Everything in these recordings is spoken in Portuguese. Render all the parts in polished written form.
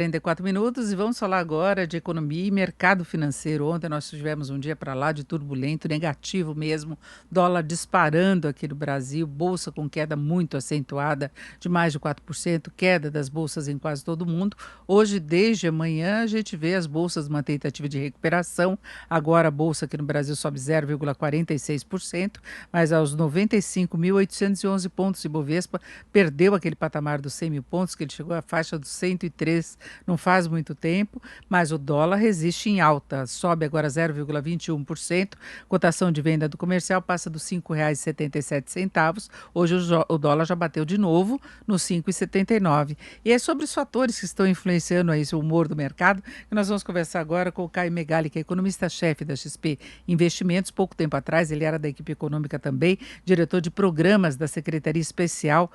34 minutos e vamos falar agora de economia e mercado financeiro. Ontem nós tivemos um dia para lá de turbulento, negativo mesmo, dólar disparando aqui no Brasil, bolsa com queda muito acentuada de mais de 4%, queda das bolsas em quase todo o mundo. Hoje, desde amanhã, a gente vê as bolsas uma tentativa de recuperação. Agora a bolsa aqui no Brasil sobe 0,46%, mas aos 95.811 pontos, Ibovespa perdeu aquele patamar dos 100 mil pontos, que ele chegou à faixa dos 103 não faz muito tempo, mas o dólar resiste em alta, sobe agora 0,21%, cotação de venda do comercial passa dos R$ 5,77, hoje o dólar já bateu de novo nos 5,79. E é sobre os fatores que estão influenciando aí o humor do mercado que nós vamos conversar agora com o Caio Megali, que é economista-chefe da XP Investimentos. Pouco tempo atrás ele era da equipe econômica também, diretor de programas da Secretaria Especial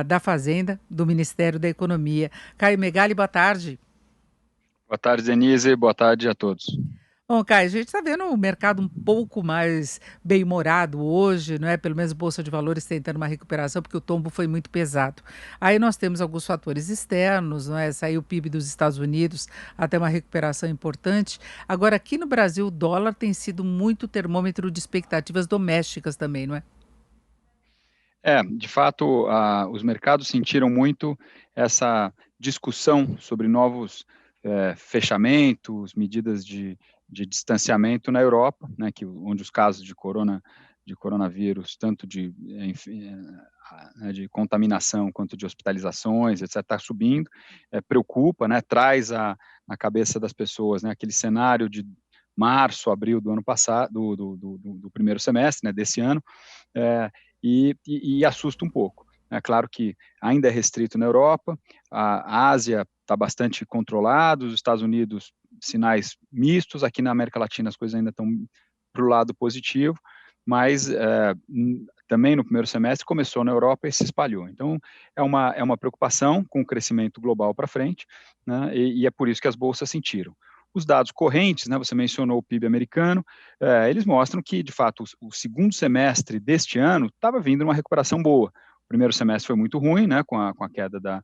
da Fazenda do Ministério da Economia. Caio Megali, boa tarde. Boa tarde, Denise. Boa tarde a todos. Bom, Caio, a gente está vendo o mercado um pouco mais bem-humorado hoje, não é? Pelo menos Bolsa de Valores tentando uma recuperação, porque o tombo foi muito pesado. Aí nós temos alguns fatores externos, não é? Saiu o PIB dos Estados Unidos, até uma recuperação importante. Agora, aqui no Brasil, o dólar tem sido muito termômetro de expectativas domésticas também, não é? De fato, os mercados sentiram muito essa discussão sobre novos fechamentos, medidas de distanciamento na Europa, né, onde os casos de coronavírus, tanto de contaminação quanto de hospitalizações, etc., está subindo, preocupa, né, traz na cabeça das pessoas, né, aquele cenário de março, abril do ano passado, do primeiro semestre, né, desse ano, e assusta um pouco. É claro que ainda é restrito na Europa, a Ásia está bastante controlada, os Estados Unidos, sinais mistos, aqui na América Latina as coisas ainda estão para o lado positivo, mas também no primeiro semestre começou na Europa e se espalhou. Então, é uma preocupação com o crescimento global para frente, né, e é por isso que as bolsas sentiram. Os dados correntes, né, você mencionou o PIB americano, eles mostram que, de fato, o segundo semestre deste ano estava vindo uma recuperação boa. O primeiro semestre foi muito ruim, né, com a queda né,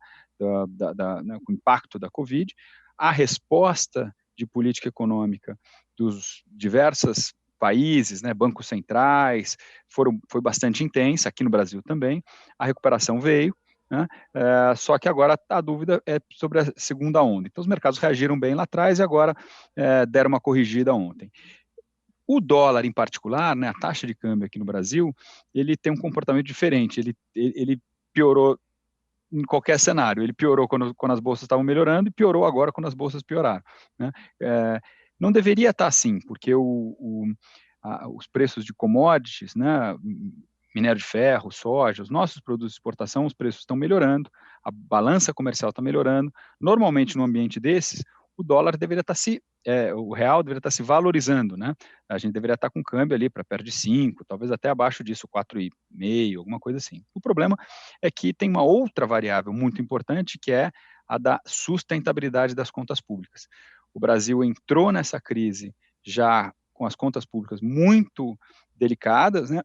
com o impacto da Covid. A resposta de política econômica dos diversos países, né, bancos centrais, foi bastante intensa, aqui no Brasil também. A recuperação veio, né? Só que agora a dúvida é sobre a segunda onda. Então, os mercados reagiram bem lá atrás e agora deram uma corrigida ontem. O dólar, em particular, né, a taxa de câmbio aqui no Brasil, ele tem um comportamento diferente. Ele piorou em qualquer cenário. Ele piorou quando as bolsas estavam melhorando e piorou agora quando as bolsas pioraram, né? Não deveria estar assim, porque os preços de commodities, né, minério de ferro, soja, os nossos produtos de exportação, os preços estão melhorando, a balança comercial está melhorando. Normalmente, num ambiente desses, o dólar deveria estar o real deveria estar se valorizando, né? A gente deveria estar com câmbio ali para perto de 5, talvez até abaixo disso, 4,5, alguma coisa assim. O problema é que tem uma outra variável muito importante, que é a da sustentabilidade das contas públicas. O Brasil entrou nessa crise já com as contas públicas muito delicadas, né?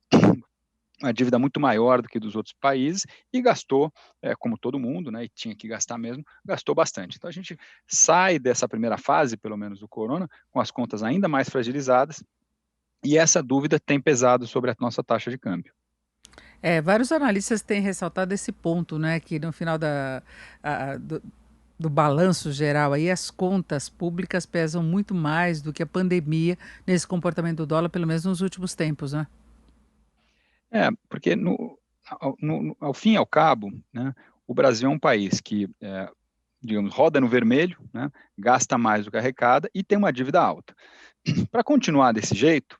Uma dívida muito maior do que dos outros países e gastou, como todo mundo, né, e tinha que gastar mesmo, gastou bastante. Então a gente sai dessa primeira fase, pelo menos do corona, com as contas ainda mais fragilizadas, e essa dúvida tem pesado sobre a nossa taxa de câmbio. Vários analistas têm ressaltado esse ponto, né, que no final do balanço geral aí as contas públicas pesam muito mais do que a pandemia nesse comportamento do dólar, pelo menos nos últimos tempos, né? Porque ao fim e ao cabo, né, o Brasil é um país que, digamos, roda no vermelho, né, gasta mais do que arrecada e tem uma dívida alta. Para continuar desse jeito,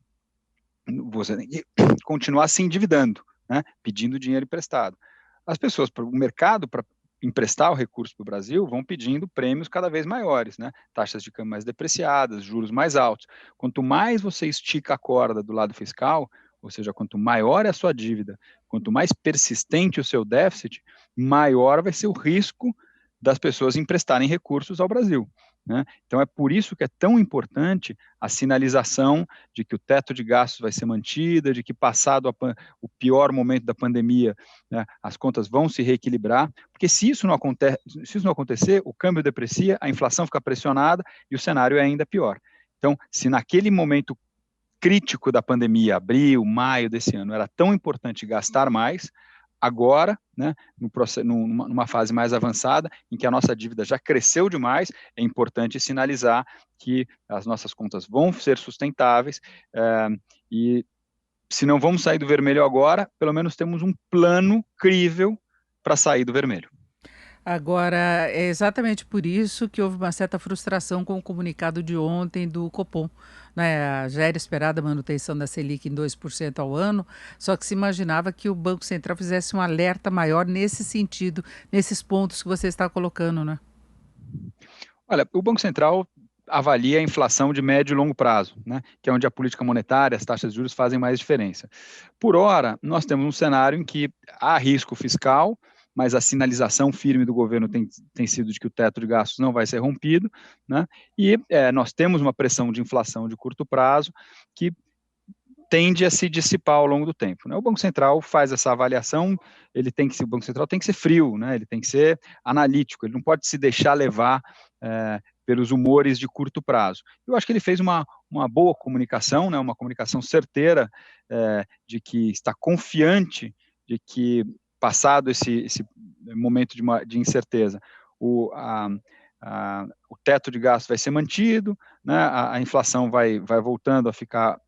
você tem que continuar se endividando, né, pedindo dinheiro emprestado. As pessoas, o mercado, para emprestar o recurso para o Brasil, vão pedindo prêmios cada vez maiores, né? Taxas de câmbio mais depreciadas, juros mais altos. Quanto mais você estica a corda do lado fiscal, ou seja, quanto maior é a sua dívida, quanto mais persistente o seu déficit, maior vai ser o risco das pessoas emprestarem recursos ao Brasil, né? Então, é por isso que é tão importante a sinalização de que o teto de gastos vai ser mantida, de que passado o pior momento da pandemia, né, as contas vão se reequilibrar, porque se isso não acontecer, o câmbio deprecia, a inflação fica pressionada e o cenário é ainda pior. Então, se naquele momento crítico da pandemia, abril, maio desse ano, era tão importante gastar mais, agora, né, numa fase mais avançada, em que a nossa dívida já cresceu demais, é importante sinalizar que as nossas contas vão ser sustentáveis, e se não vamos sair do vermelho agora, pelo menos temos um plano crível para sair do vermelho. Agora, é exatamente por isso que houve uma certa frustração com o comunicado de ontem do Copom, né? Já era esperada a manutenção da Selic em 2% ao ano, só que se imaginava que o Banco Central fizesse um alerta maior nesse sentido, nesses pontos que você está colocando, né? Olha, o Banco Central avalia a inflação de médio e longo prazo, né, que é onde a política monetária, as taxas de juros fazem mais diferença. Por hora, nós temos um cenário em que há risco fiscal, mas a sinalização firme do governo tem sido de que o teto de gastos não vai ser rompido, né, e nós temos uma pressão de inflação de curto prazo que tende a se dissipar ao longo do tempo, né? O Banco Central faz essa avaliação, o Banco Central tem que ser frio, né? Ele tem que ser analítico, ele não pode se deixar levar pelos humores de curto prazo. Eu acho que ele fez uma boa comunicação, né? Uma comunicação certeira, de que está confiante de que, passado esse momento de incerteza, o teto de gastos vai ser mantido, né? A inflação vai voltando a ficar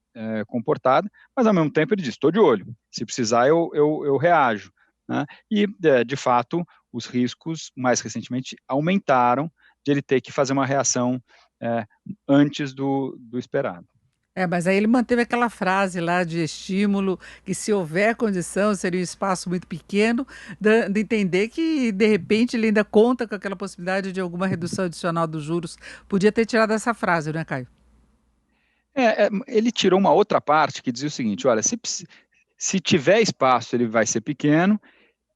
comportada, mas ao mesmo tempo ele diz, estou de olho, se precisar eu reajo, né? E de fato os riscos mais recentemente aumentaram de ele ter que fazer uma reação antes do esperado. É, mas aí ele manteve aquela frase lá de estímulo, que se houver condição, seria um espaço muito pequeno, dando a entender que, de repente, ele ainda conta com aquela possibilidade de alguma redução adicional dos juros. Podia ter tirado essa frase, né, Caio? Ele tirou uma outra parte que dizia o seguinte, olha, se tiver espaço ele vai ser pequeno,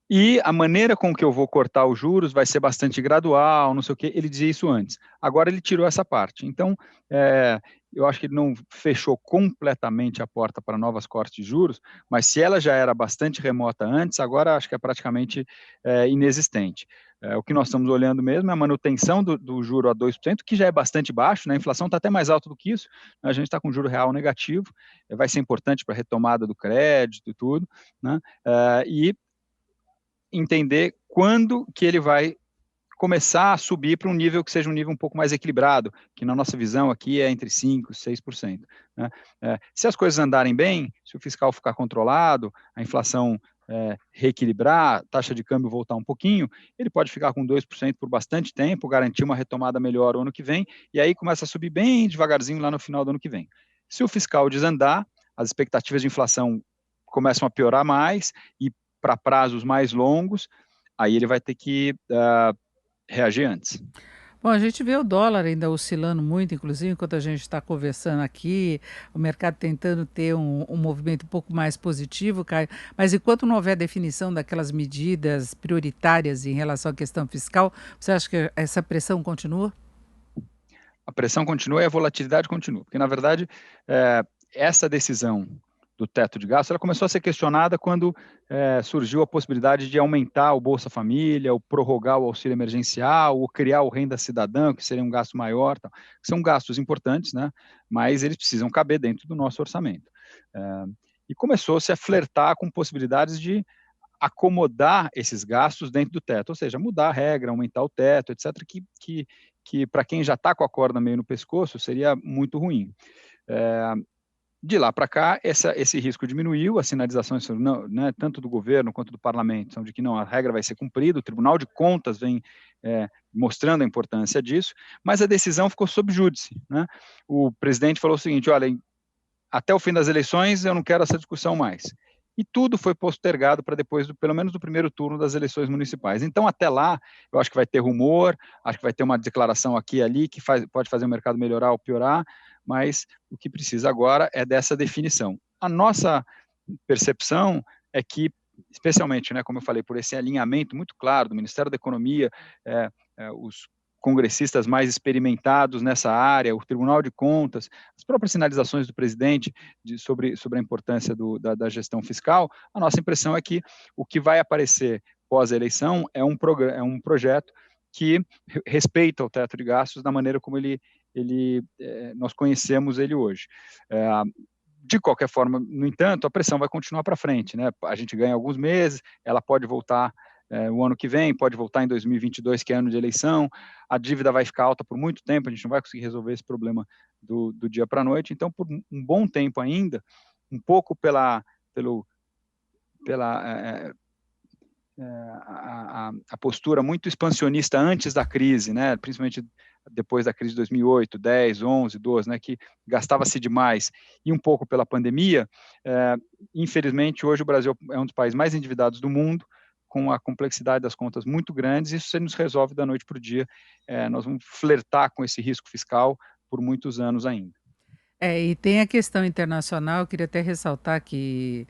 e a maneira com que eu vou cortar os juros vai ser bastante gradual, não sei o quê. Ele dizia isso antes. Agora ele tirou essa parte. Então, eu acho que ele não fechou completamente a porta para novas cortes de juros, mas se ela já era bastante remota antes, agora acho que é praticamente inexistente. O que nós estamos olhando mesmo é a manutenção do juro a 2%, que já é bastante baixo, né? A inflação está até mais alta do que isso, a gente está com juro real negativo, vai ser importante para a retomada do crédito e tudo, né? E entender quando que ele vai começar a subir para um nível que seja um nível um pouco mais equilibrado, que na nossa visão aqui é entre 5% e 6%. Né? Se as coisas andarem bem, se o fiscal ficar controlado, a inflação reequilibrar, a taxa de câmbio voltar um pouquinho, ele pode ficar com 2% por bastante tempo, garantir uma retomada melhor o ano que vem, e aí começa a subir bem devagarzinho lá no final do ano que vem. Se o fiscal desandar, as expectativas de inflação começam a piorar mais, e para prazos mais longos, aí ele vai ter que reagir antes. Bom, a gente vê o dólar ainda oscilando muito, inclusive enquanto a gente está conversando aqui, o mercado tentando ter um movimento um pouco mais positivo, Caio, mas enquanto não houver definição daquelas medidas prioritárias em relação à questão fiscal, você acha que essa pressão continua? A pressão continua e a volatilidade continua, porque, na verdade, essa decisão do teto de gastos, ela começou a ser questionada quando surgiu a possibilidade de aumentar o Bolsa Família, ou prorrogar o auxílio emergencial, ou criar o Renda Cidadã, que seria um gasto maior. Tal. São gastos importantes, né? Mas eles precisam caber dentro do nosso orçamento. E começou-se a flertar com possibilidades de acomodar esses gastos dentro do teto, ou seja, mudar a regra, aumentar o teto, etc., que para quem já está com a corda meio no pescoço, seria muito ruim. De lá para cá, esse risco diminuiu, as sinalizações, não, né, tanto do governo quanto do parlamento, são de que não, a regra vai ser cumprida, o Tribunal de Contas vem mostrando a importância disso, mas a decisão ficou sob júdice. Né? O presidente falou o seguinte, olha, até o fim das eleições eu não quero essa discussão mais. E tudo foi postergado para depois, pelo menos do primeiro turno das eleições municipais. Então, até lá, eu acho que vai ter rumor, acho que vai ter uma declaração aqui e ali que pode fazer o mercado melhorar ou piorar, mas o que precisa agora é dessa definição. A nossa percepção é que, especialmente, né, como eu falei, por esse alinhamento muito claro do Ministério da Economia, os congressistas mais experimentados nessa área, o Tribunal de Contas, as próprias sinalizações do presidente sobre a importância da gestão fiscal, a nossa impressão é que o que vai aparecer pós-eleição é um projeto que respeita o teto de gastos da maneira como nós conhecemos ele hoje. De qualquer forma, no entanto, a pressão vai continuar para frente, né? A gente ganha alguns meses, ela pode voltar o ano que vem, pode voltar em 2022, que é ano de eleição, a dívida vai ficar alta por muito tempo, a gente não vai conseguir resolver esse problema do dia para a noite, então, por um bom tempo ainda, um pouco pela a postura muito expansionista antes da crise, né, principalmente depois da crise de 2008, 10, 11, 12, né, que gastava-se demais, e um pouco pela pandemia, infelizmente, hoje o Brasil é um dos países mais endividados do mundo, com a complexidade das contas muito grandes, isso se nos resolve da noite para o dia, nós vamos flertar com esse risco fiscal por muitos anos ainda. E tem a questão internacional, eu queria até ressaltar que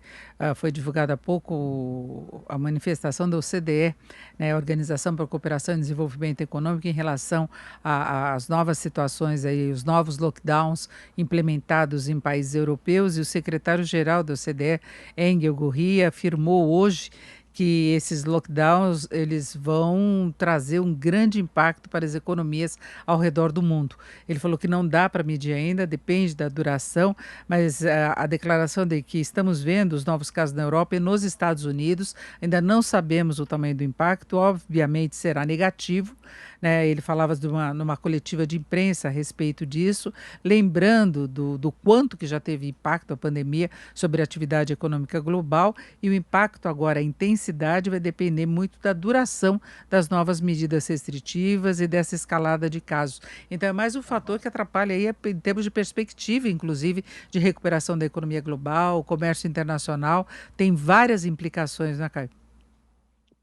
foi divulgada há pouco a manifestação da OCDE, né, a Organização para a Cooperação e Desenvolvimento Econômico, em relação às novas situações, aí, os novos lockdowns implementados em países europeus, e o secretário-geral da OCDE, Engel Gurria, afirmou hoje que esses lockdowns eles vão trazer um grande impacto para as economias ao redor do mundo. Ele falou que não dá para medir ainda, depende da duração, mas a declaração de que estamos vendo os novos casos na Europa e nos Estados Unidos, ainda não sabemos o tamanho do impacto, obviamente será negativo, né? Ele falava numa coletiva de imprensa a respeito disso, lembrando do quanto que já teve impacto a pandemia sobre a atividade econômica global, e o impacto agora, a intensidade, vai depender muito da duração das novas medidas restritivas e dessa escalada de casos. Então é mais um fator que atrapalha aí em termos de perspectiva, inclusive, de recuperação da economia global, o comércio internacional, tem várias implicações, né, Caio?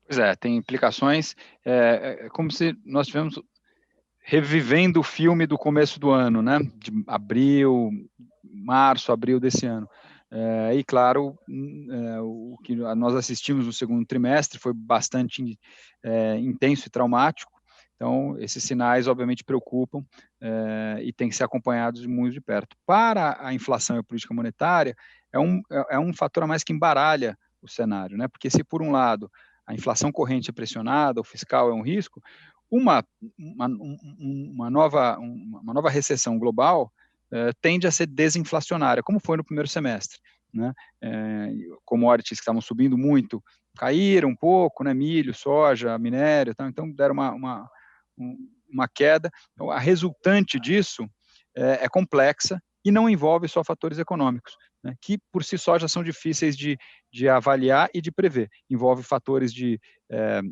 Pois é, tem implicações, como se nós estivéssemos revivendo o filme do começo do ano, né, de março, abril desse ano. E claro, o que nós assistimos no segundo trimestre foi bastante intenso e traumático, então esses sinais obviamente preocupam e têm que ser acompanhados muito de perto. Para a inflação e a política monetária, é um fator a mais que embaralha o cenário, né, porque se por um lado a inflação corrente é pressionada, o fiscal é um risco, uma nova recessão global tende a ser desinflacionária, como foi no primeiro semestre, né? Commodities que estavam subindo muito caíram um pouco, né? Milho, soja, minério, então deram uma queda. Então, a resultante disso é complexa e não envolve só fatores econômicos, né, que por si só já são difíceis de avaliar e de prever. Envolve fatores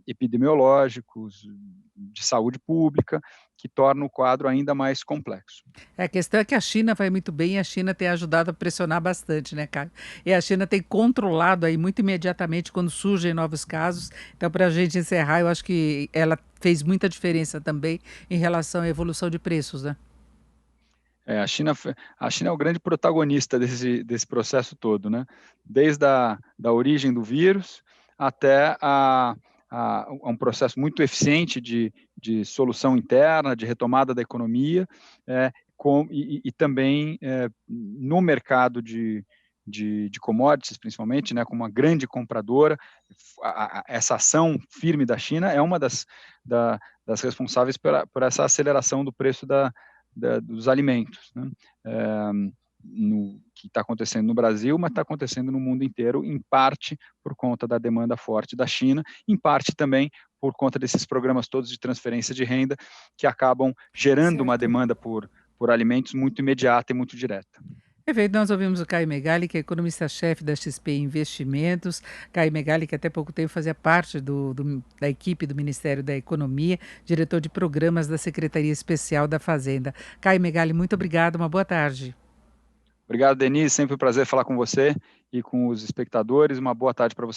epidemiológicos, de saúde pública, que tornam o quadro ainda mais complexo. A questão é que a China vai muito bem, e a China tem ajudado a pressionar bastante, né, Caio? E a China tem controlado aí muito imediatamente quando surgem novos casos. Então, para a gente encerrar, eu acho que ela fez muita diferença também em relação à evolução de preços, né? A China é o grande protagonista desse processo todo, né? Desde da origem do vírus até a um processo muito eficiente de solução interna, de retomada da economia, e também no mercado de commodities, principalmente, né, como uma grande compradora. Essa ação firme da China é uma das responsáveis por essa aceleração do preço dos alimentos, né? Que está acontecendo no Brasil, mas está acontecendo no mundo inteiro, em parte por conta da demanda forte da China, em parte também por conta desses programas todos de transferência de renda, que acabam gerando uma Certo. demanda por alimentos muito imediata e muito direta. Perfeito, nós ouvimos o Caio Megali, que é economista-chefe da XP Investimentos. Caio Megali, que até pouco tempo fazia parte da equipe do Ministério da Economia, diretor de programas da Secretaria Especial da Fazenda. Caio Megali, muito obrigado, uma boa tarde. Obrigado, Denise, sempre um prazer falar com você e com os espectadores. Uma boa tarde para você.